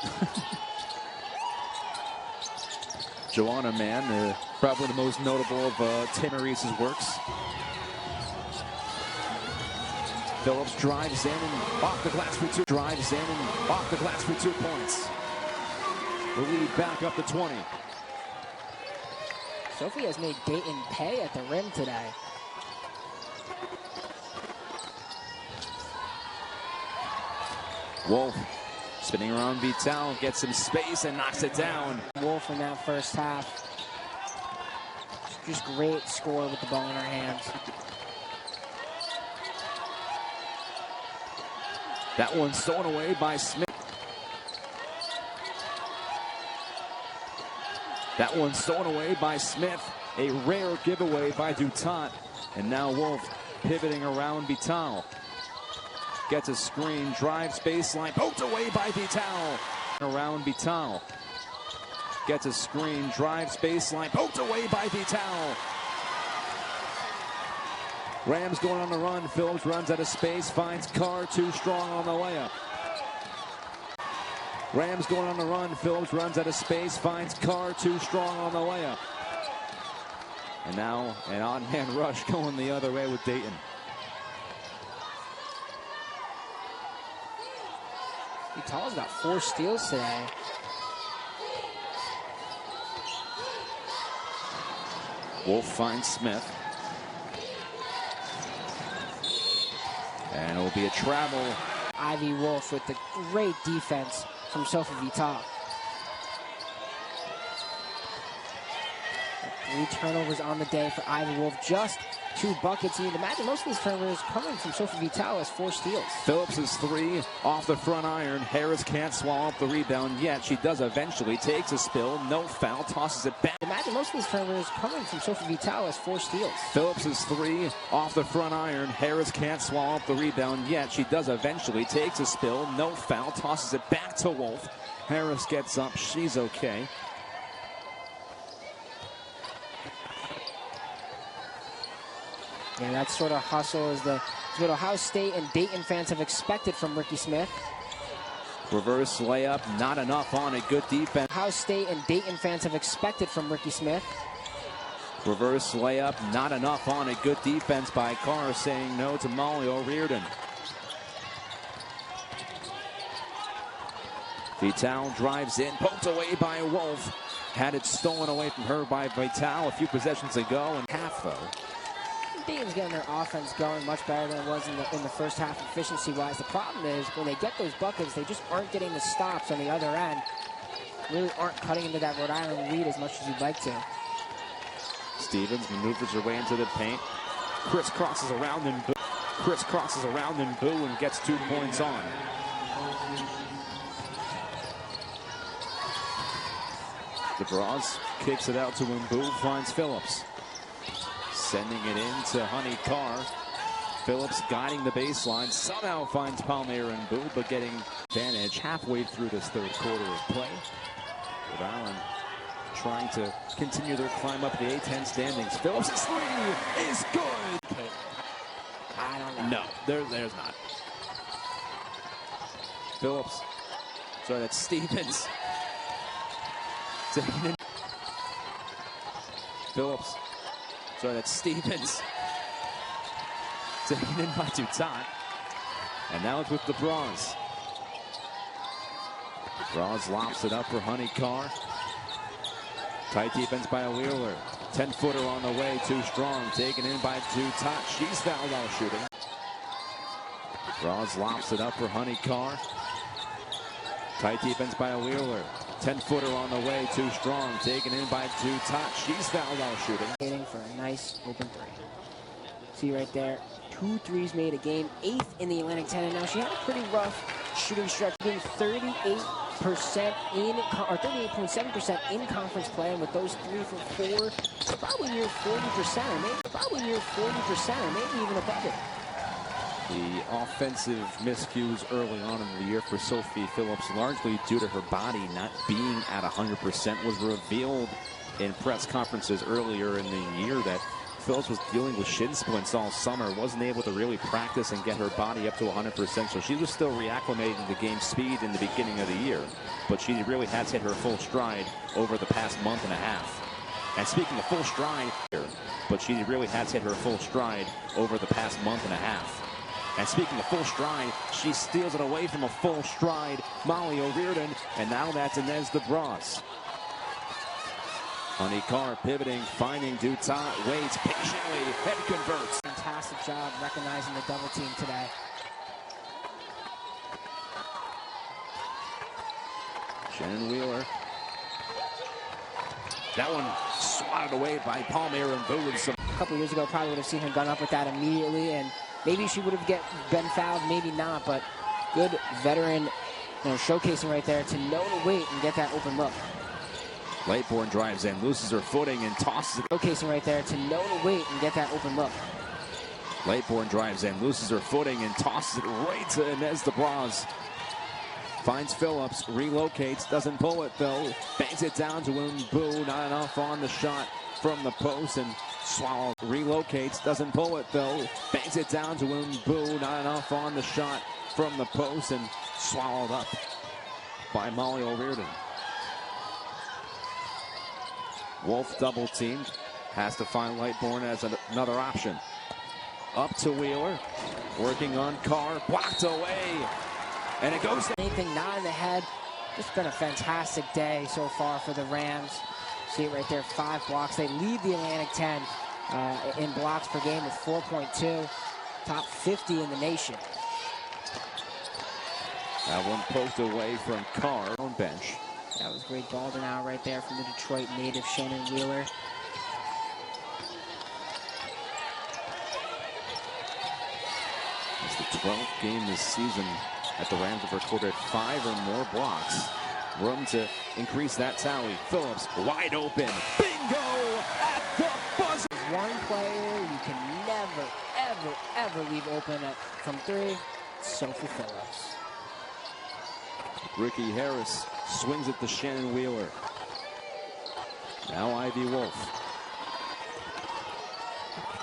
Joanna Mann, probably the most notable of Tammy Reese's works. Phillips drives in and off the glass for two. Drives in and off the glass for 2 points. The lead back up to 20. Sophie has made Dayton pay at the rim today. Wolf spinning around Vitale, gets some space and knocks it down. Wolf in that first half. Just great score with the ball in her hands. That one stolen away by Smith. That one stolen away by Smith. A rare giveaway by Dutat. And now Wolf pivoting around Vitale. Gets a screen, drives baseline, poked away by Vitale. Around Vitale. Gets a screen, drives baseline, poked away by Vitale. Rams going on the run. Phillips runs out of space, finds Carr, too strong on the layup. Rams going on the run. Phillips runs out of space, finds Carr, too strong on the layup. And now an odd man rush going the other way with Dayton. Vitale's got 4 steals today. Wolf finds Smith. And it will be a travel. Ivy Wolf with the great defense from Sophie Vitale. 3 turnovers on the day for Ivy Wolf. Just 2 buckets. You'd imagine most of these turnovers coming from Sophie Vitale as 4 steals. Phillips' 3 off the front iron. Harris can't swallow up the rebound yet. She does eventually. Takes a spill. No foul. Tosses it back. Imagine most of these turnovers coming from Sophie Vitale as 4 steals. Phillips' 3 off the front iron. Harris can't swallow up the rebound yet. She does eventually. Takes a spill. No foul. Tosses it back to Wolf. Harris gets up. She's okay. Yeah, that sort of hustle is what Ohio State and Dayton fans have expected from Ricky Smith. Reverse layup, not enough on it. Good defense. Ohio State and Dayton fans have expected from Ricky Smith. Reverse layup, not enough on it. Good defense by Carr, saying no to Molly O'Riordan. Vitale drives in, poked away by Wolf. Had it stolen away from her by Vitale a few possessions ago, and half though. Dayton's getting their offense going much better than it was in the first half efficiency-wise. The problem is when they get those buckets, they just aren't getting the stops on the other end. Really aren't cutting into that Rhode Island lead as much as you'd like to. Stevens maneuvers her way into the paint. Crisscrosses around and Boo and gets 2 points on. DeBras kicks it out to Mbu, finds Phillips. Sending it in to Honey Carr. Phillips guiding the baseline, somehow finds Palmer and Mbu, but getting advantage halfway through this third quarter of play. Rhode Island trying to continue their climb up the A-10 standings. Phillips' three is good. I don't know. No, there's not. Phillips. Sorry, that's Stevens. Phillips. Sorry, that's Stevens. Taken in by Dutat. And now it's with DeBras. DeBras lobs it up for Honey Carr. Tight defense by a Wheeler. 10-footer on the way, too strong. Taken in by Dutat. She's fouled while shooting. DeBras lobs it up for Honey Carr. Tight defense by a Wheeler. 10-footer on the way, too strong. Taken in by Dutat. She's fouled while shooting. Waiting for a nice open three. See right there, 2 threes made a game, 8th in the Atlantic 10, and now she had a pretty rough shooting stretch, being 38% or 38.7% in conference play, and with those 3 for 4, probably near 40%, or maybe even above it. The offensive miscues early on in the year for Sophie Phillips, largely due to her body not being at 100%, was revealed in press conferences earlier in the year that Phillips was dealing with shin splints all summer, wasn't able to really practice and get her body up to 100%, so she was still reacclimating to game speed in the beginning of the year, but she really has hit her full stride over the past month and a half. And speaking of full stride, And speaking of full stride, she steals it away from a full stride Molly O'Riordan, and now that's Inez DeBras. Honey Carr pivoting, finding Dutat, waits patiently, head converts. Fantastic job recognizing the double team today. Shannon Wheeler. That one swatted away by Palmer and Boo. A couple years ago, probably would have seen her gun up with that immediately, and maybe she would have been fouled, maybe not, but good veteran, showcasing right there to know to wait and get that open look. Lightborn drives in, loses her footing, and tosses it. Showcasing right there to know to wait and get that open look. Lightborn drives in, loses her footing, and tosses it right to Inez DeBras. Finds Phillips, relocates, doesn't pull it though. Bangs it down to Mbu, not enough on the shot from the post, and swallows. Relocates, doesn't pull it though. Bangs it down to Mbu, not enough on the shot from the post, and swallowed up by Molly O'Riordan. Wolf double teamed, has to find Lightborn as another option. Up to Wheeler, working on Carr, blocked away, and it goes. Anything not in the head. It's been a fantastic day so far for the Rams. See it right there, 5 blocks. They lead the Atlantic 10 in blocks per game with 4.2, top 50 in the nation. That one poked away from Carr on bench. That was great ball now right there from the Detroit native Shannon Wheeler. It's the 12th game this season that the Rams have recorded 5 or more blocks. Room to increase that tally. Phillips wide open. Bingo at the buzzer. One player you can never, ever, ever leave open from 3. Sophie Phillips. Ricky Harris swings it to Shannon Wheeler. Now Ivy Wolf.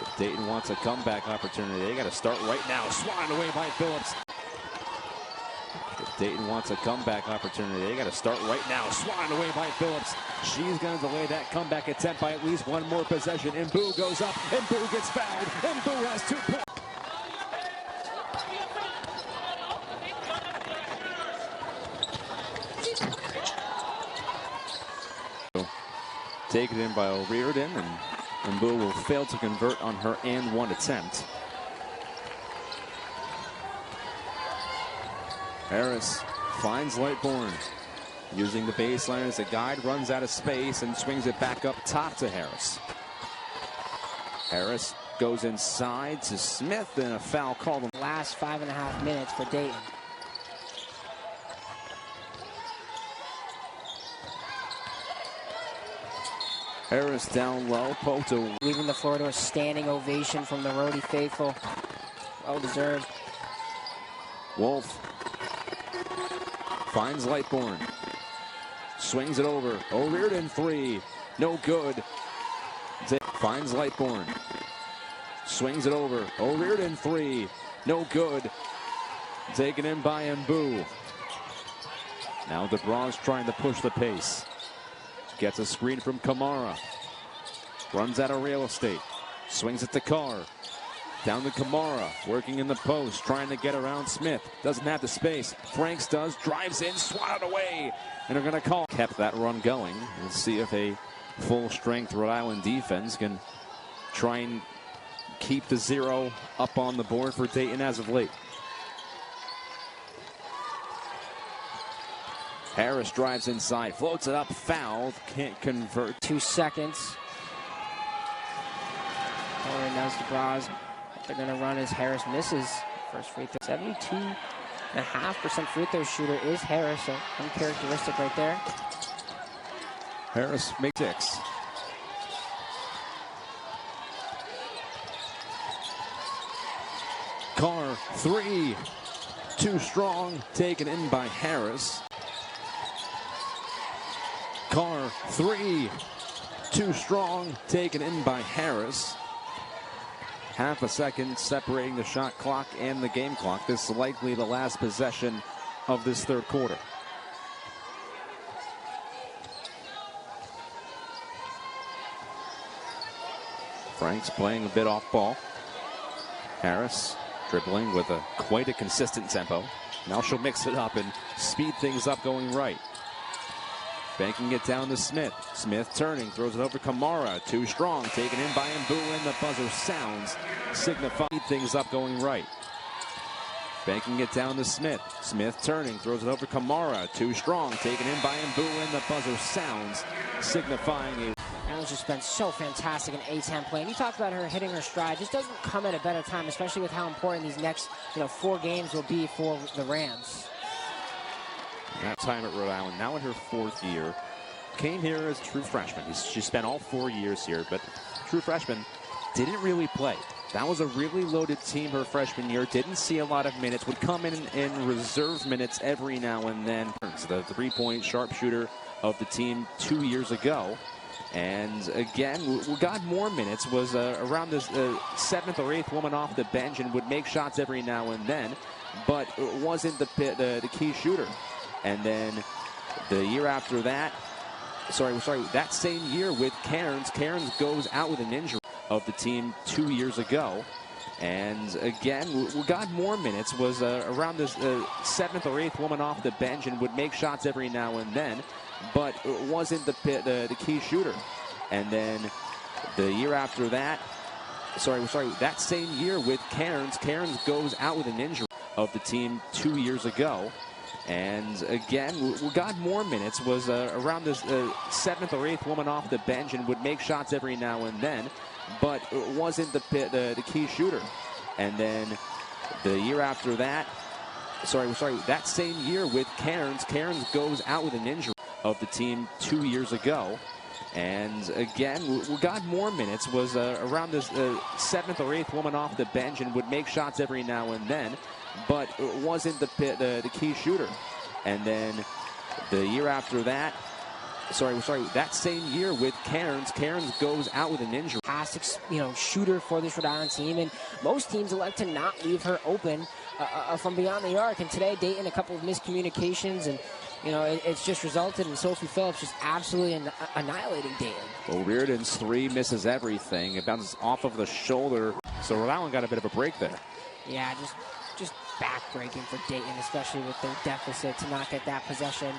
If Dayton wants a comeback opportunity, they got to start right now. Swatted away by Phillips. If Dayton wants a comeback opportunity, they got to start right now. Swatted away by Phillips. She's going to delay that comeback attempt by at least one more possession. And Mbu goes up, and Mbu gets fouled, and Mbu has 2 points. Taken in by O'Riordan, and Mbu will fail to convert on her and 1 attempt. Harris finds Lightborn, using the baseline as a guide, runs out of space and swings it back up top to Harris. Harris goes inside to Smith, and a foul called in the last 5.5 minutes for Dayton. Harris down low, Poto leaving the floor to a standing ovation from the Rhodey faithful. Well deserved. Wolf finds Lightbourne, swings it over. O'Riordan three, no good. Finds Lightbourne, swings it over. O'Riordan three, no good. Taken in by Mbu. Now DeBras trying to push the pace. Gets a screen from Kamara. Runs out of real estate. Swings it to Carr. Down to Kamara. Working in the post. Trying to get around Smith. Doesn't have the space. Franks does. Drives in. Swatted away. And they're going to call. Kept that run going. We'll see if a full-strength Rhode Island defense can try and keep the 0 up on the board for Dayton as of late. Harris drives inside, floats it up, fouled, can't convert. 2 seconds. And now DeBras. What they're going to run as Harris misses first free throw. 72.5% free throw shooter is Harris, so uncharacteristic right there. Harris makes 6. Carr, 3. Too strong, taken in by Harris. Carr, 3. Too strong, taken in by Harris. Half a second separating the shot clock and the game clock. This is likely the last possession of this third quarter. Franks playing a bit off ball. Harris dribbling with quite a consistent tempo. Now she'll mix it up and speed things up going right. Banking it down to Smith. Smith turning, throws it over Kamara. Too strong, taken in by Mbu, and the buzzer sounds, signifying things up going right. Banking it down to Smith. Smith turning, throws it over Kamara. Too strong, taken in by Mbu, and the buzzer sounds, signifying a... Allen's just been so fantastic in A-10 play. And you talked about her hitting her stride. Just doesn't come at a better time, especially with how important these next 4 games will be for the Rams. That time at Rhode Island, now in her 4th year. Came here as a true freshman. She spent all 4 years here, but true freshman, didn't really play. That was a really loaded team her freshman year. Didn't see a lot of minutes. Would come in reserve minutes every now and then. The three-point sharpshooter of the team 2 years ago. And again, we got more minutes. Was around this 7th or 8th woman off the bench and would make shots every now and then. But it wasn't the key shooter. And then the year after that, that same year with Cairns goes out with an injury of the team 2 years ago. And again, we got more minutes. Was around this 7th or 8th woman off the bench and would make shots every now and then. But it wasn't the key shooter. And then the year after that, that same year with Cairns goes out with an injury of the team 2 years ago. And again, we got more minutes. Was around this 7th or 8th woman off the bench and would make shots every now and then. But it wasn't the key shooter. And then the year after that, that same year with Cairns goes out with an injury of the team 2 years ago. And again, we got more minutes. Was around this 7th or 8th woman off the bench and would make shots every now and then. But it wasn't the key shooter. And then the year after that, that same year with Cairns goes out with an injury. Fantastic, shooter for this Rhode Island team, and most teams elect to not leave her open from beyond the arc. And today, Dayton, a couple of miscommunications, and it's just resulted in Sophie Phillips just absolutely annihilating Dayton. O'Riordan's 3 misses everything. It bounces off of the shoulder. So Rhode Island got a bit of a break there. Yeah, just back-breaking for Dayton, especially with their deficit, to not get that possession.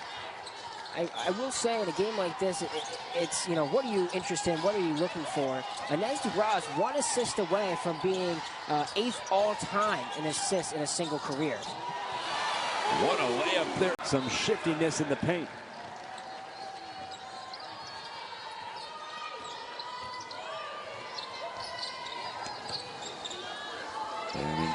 I will say, in a game like this, it's, what are you interested in? What are you looking for? Inez DeBras, 1 assist away from being 8th all-time in assists in a single career. What a layup there. Some shiftiness in the paint.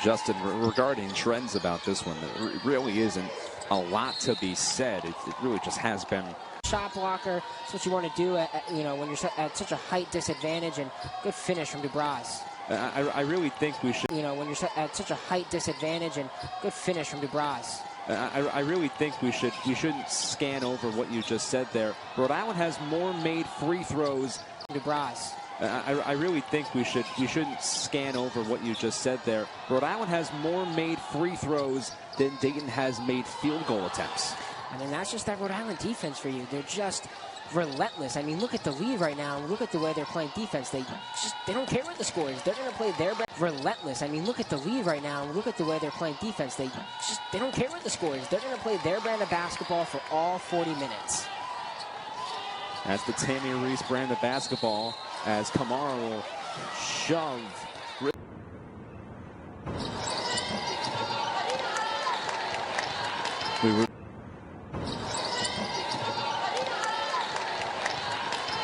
Justin, regarding trends about this one, there really isn't a lot to be said. It really just has been. Shot blocker, that's what you want to do when you're at such a height disadvantage, and good finish from Dubras. I really think we should. When you're at such a height disadvantage, and good finish from Dubras. I really think we shouldn't scan over what you just said there. Rhode Island has more made free throws. Dubras. I really think we shouldn't scan over what you just said there. Rhode Island has more made free throws than Dayton has made field goal attempts. I mean, that's just that Rhode Island defense for you. They're just relentless. I mean, look at the lead right now. Look at the way they're playing defense. They don't care what the score is. They're going to play their relentless. I mean, look at the lead right now. Look at the way they're playing defense. They don't care what the score is. They're going to play their brand of basketball for all 40 minutes. That's the Tammy Reese brand of basketball as Kamara will shove.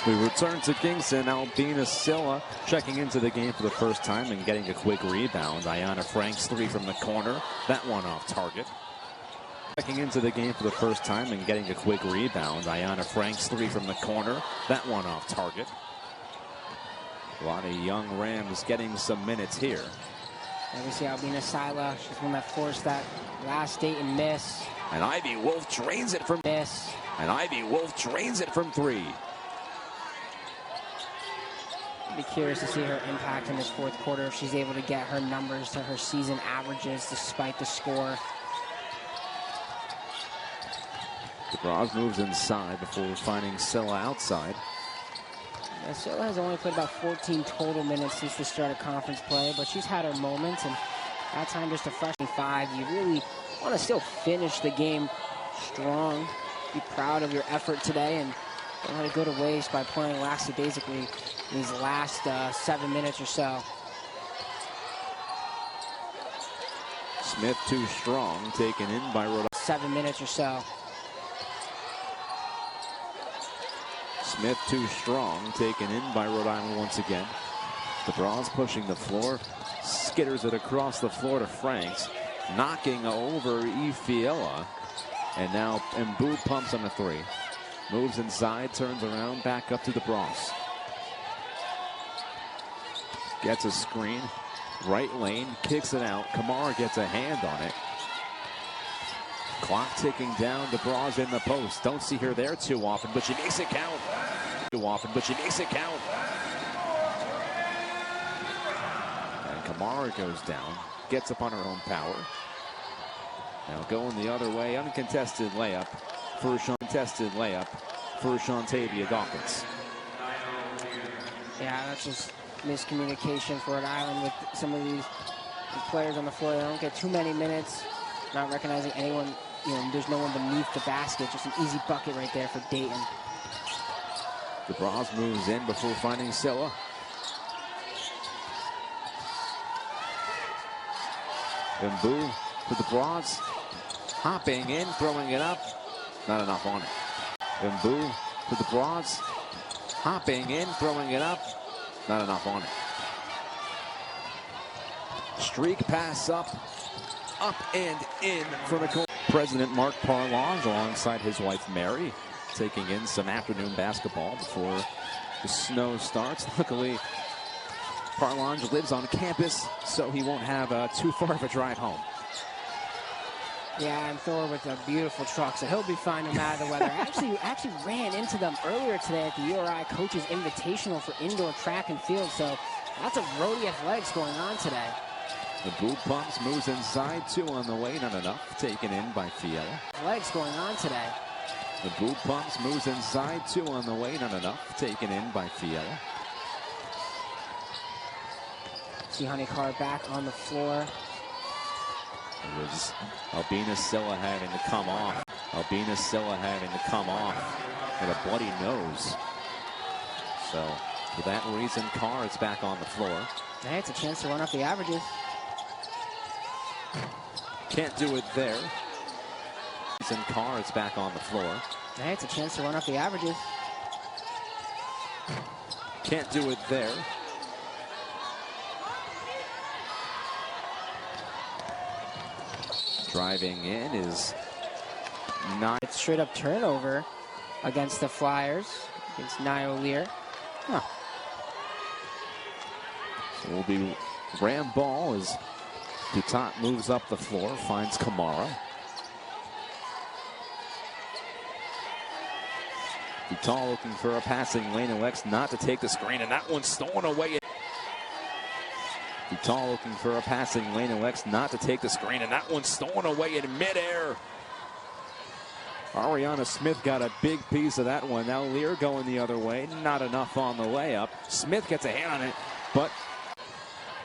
We return to Kingston. Albina Silla checking into the game for the first time and getting a quick rebound. Ayanna Franks three from the corner. That one off target. Checking into the game for the first time and getting a quick rebound. Ayanna Franks three from the corner. That one off target. A lot of young Rams getting some minutes here. And we see Albina Silla. She's the one that forced that last Dayton miss. And Ivy Wolf drains it from miss. And Ivy Wolf drains it from three. Be curious to see her impact in this fourth quarter if she's able to get her numbers to her season averages despite the score. Dubras moves inside before finding Silla outside. Yeah, Silla has only played about 14 total minutes since the start of conference play, but she's had her moments, and that time just a freshman 5. You really want to still finish the game strong. Be proud of your effort today and don't let it go to waste by playing lackadaisically in these last 7 minutes or so. Smith too strong, taken in by Rhode Island. 7 minutes or so. Smith too strong, taken in by Rhode Island once again. Dubras pushing the floor, skitters it across the floor to Franks, knocking over Ifeola, and now Mbu pumps on the three. Moves inside, turns around, back up to Dubras. Gets a screen, right lane, kicks it out. Kamara gets a hand on it. Clock ticking down, Dubras in the post. Don't see her there too often, but she makes it count. And Kamara goes down, gets up on her own power. Now going the other way, uncontested layup for Shantavia Dawkins. Yeah, that's just miscommunication for Rhode Island with some of these players on the floor. They don't get too many minutes, not recognizing anyone. There's no one beneath the basket. Just an easy bucket right there for Dayton. Dubras moves in before finding Silla. Mbu to Dubras. Hopping in, throwing it up. Not enough on it. Mbu to Dubras. Hopping in, throwing it up. Not enough on it. Streak pass up and in for the President Mark Parlange alongside his wife Mary, taking in some afternoon basketball before the snow starts. Luckily, Parlange lives on campus, so he won't have too far of a drive home. Yeah, and Thor with a beautiful truck, so he'll be fine no matter the weather. Actually ran into them earlier today at the URI Coaches Invitational for indoor track and field, so lots of Rhodey athletics going on today. The boot pumps, moves inside, 2 on the way, not enough. Taken in by Fiala. Athletics going on today. The boot pumps, moves inside, 2 on the way, not enough. Taken in by Fiala. See Honey Carr back on the floor. It was Albina Silla having to come off. With a bloody nose. So, for that reason, Carr is back on the floor. Hey, it's a chance to run up the averages. Can't do it there. And Carr is back on the floor. Hey, it's a chance to run up the averages. Can't do it there. Driving in is not. It's straight up turnover against the Flyers, against Nia Lear. Huh. So it will be Ram ball as Dutat moves up the floor, finds Kamara. Dutat looking for a passing lane, elects not to take the screen, and that one's stolen away. Dutat looking for a passing lane, elects not to take the screen, and that one's stolen away in midair. Ariana Smith got a big piece of that one. Now Lear going the other way. Not enough on the layup. Smith gets a hand on it, but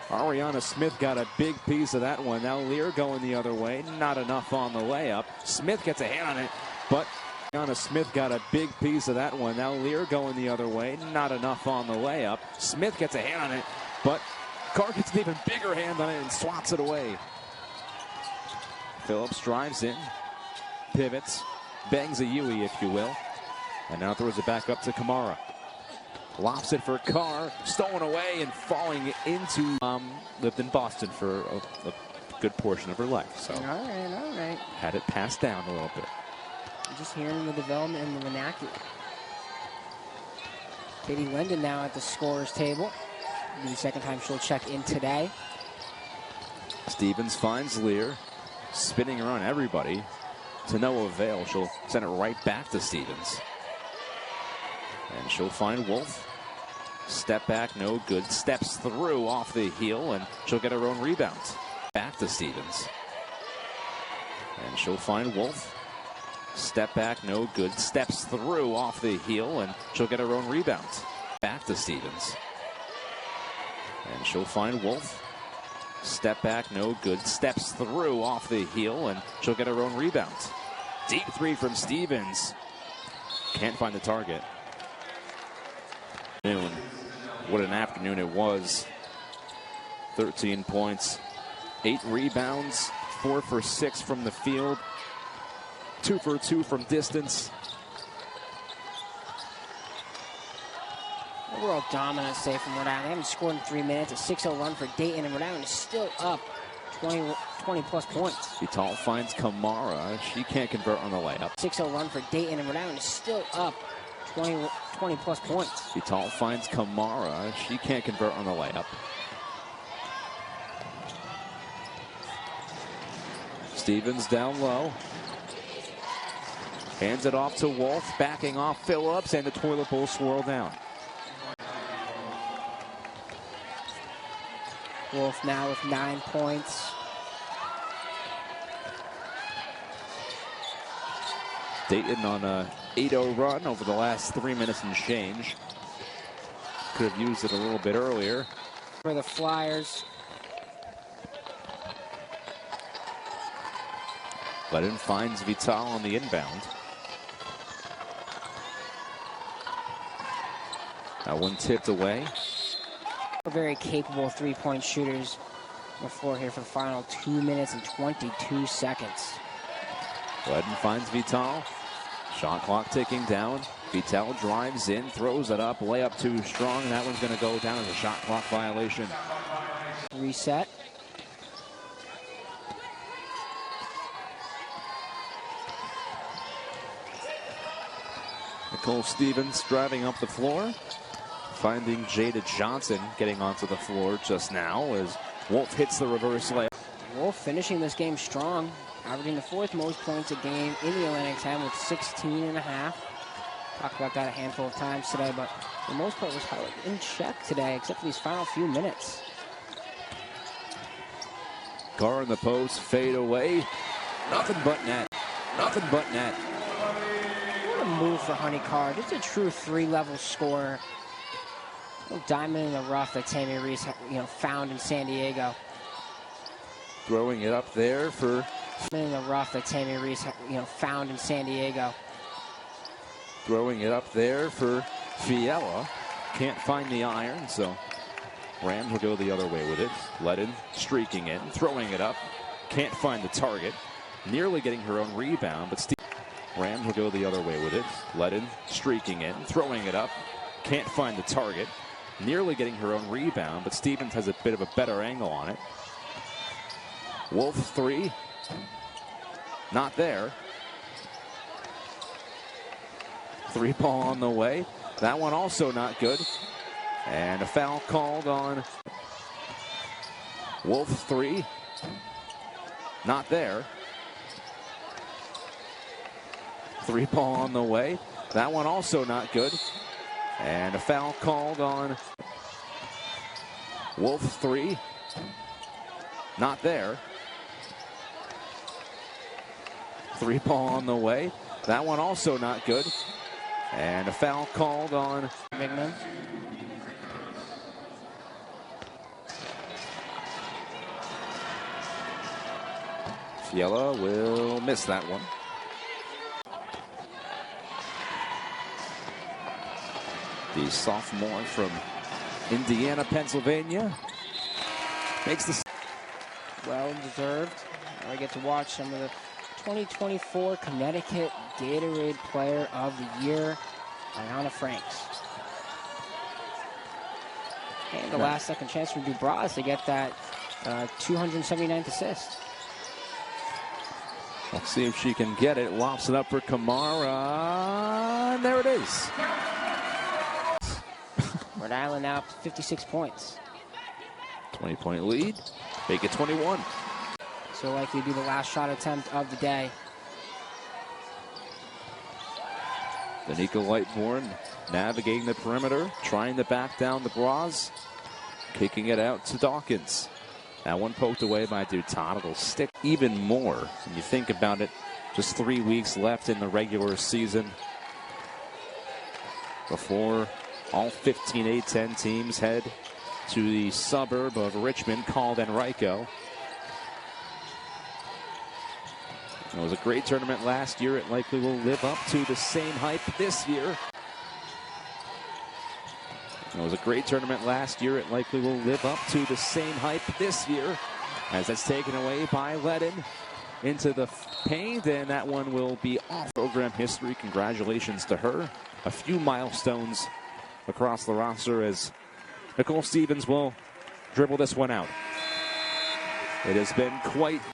Ariana Smith got a big piece of that one. Now Lear going the other way. Not enough on the layup. Smith gets a hand on it, but Ariana Smith got a big piece of that one. Now Lear going the other way. Not enough on the layup. Smith gets a hand on it, but Carr gets an even bigger hand on it and swats it away. Phillips drives in, pivots, bangs a Yui, if you will, and now throws it back up to Kamara. Lofts it for Carr, stolen away and falling into. Lived in Boston for a good portion of her life, so all right. Had it passed down a little bit. I'm just hearing the development in the vernacular. Katie Linden now at the scorer's table. It'll be the second time she'll check in today. Stevens finds Lear, spinning around everybody. To no avail. She'll send it right back to Stevens. And she'll find Wolf. Step back, no good. Steps through off the heel, and she'll get her own rebound. Back to Stevens. And she'll find Wolf. Step back, no good. Steps through off the heel, and she'll get her own rebound. Back to Stevens. And she'll find Wolf. Step back, no good. Steps through off the heel, and she'll get her own rebound. Deep three from Stevens. Can't find the target. What an afternoon it was. 13 points, 8 rebounds, 4 for 6 from the field, 2 for 2 from distance. Overall dominance today from Rhode Island. They haven't scored in 3 minutes. A 6-0 run for Dayton, and Rhode Island is still up 20-plus points. Vital finds Kamara. She can't convert on the layup. 6-0 run for Dayton, and Rhode Island is still up 20-plus points. Vital finds Kamara. She can't convert on the layup. Stevens down low. Hands it off to Wolf. Backing off Phillips, and the toilet bowl swirl down. Wolf now with 9 points. Dayton on a 8-0 run over the last 3 minutes and change. Could have used it a little bit earlier. For the Flyers. Ledin finds Vital on the inbound. That one tipped away. Very capable three-point shooters on the floor here for the final 2 minutes and 22 seconds. Ledin finds Vital. Shot clock ticking down. Vital drives in, throws it up. Layup too strong. That one's going to go down as a shot clock violation. Reset. Nicole Stevens driving up the floor. Finding Jada Johnson getting onto the floor just now as Wolf hits the reverse layup. Wolf finishing this game strong, averaging the 4th most points a game in the Atlantic 10 with 16.5. Talked about that a handful of times today, but for the most part was held in check today, except for these final few minutes. Carr in the post, fade away. Nothing but net. Nothing but net. What a move for Honey Carr. Just a true 3-level scorer. Diamond in the rough that Tammy Reese, found in San Diego. Throwing it up there for. In the rough that Tammy Reese, found in San Diego. Throwing it up there for Fiala. Can't find the iron, so Rams will go the other way with it. Ledin streaking in, throwing it up. Can't find the target. Nearly getting her own rebound, but Rams will go the other way with it. Ledin streaking in, throwing it up. Can't find the target. Nearly getting her own rebound, but Stevens has a bit of a better angle on it. Wolf 3. Not there. 3 ball on the way. That one also not good. And a foul called on Wolf. 3. Not there. 3 ball on the way. That one also not good. And a foul called on Wolf. 3. Not there. 3 ball on the way. That one also not good. And a foul called on Bigman. Fiala will miss that one. The sophomore from Indiana, Pennsylvania, makes the Well deserved. I get to watch some of the 2024 Connecticut Gatorade Player of the Year, Ayanna Franks. And the last second chance for Dubras to get that 279th assist. Let's see if she can get it. Lofts it up for Kamara. And there it is. Rhode Island now up to 56 points. 20-point lead. Make it 21. So likely to be the last shot attempt of the day. Danica Lightbourne navigating the perimeter, trying to back down the Bras, kicking it out to Dawkins. That one poked away by Dutat. It'll stick even more when you think about it. Just 3 weeks left in the regular season before all 15 A-10 teams head to the suburb of Richmond called Enrico. It was a great tournament last year. It likely will live up to the same hype this year. It was a great tournament last year. It likely will live up to the same hype this year, as that's taken away by Ledden into the paint, and that one will be off program history. Congratulations to her. A few milestones across the roster as Nicole Stevens will dribble this one out. It has been quite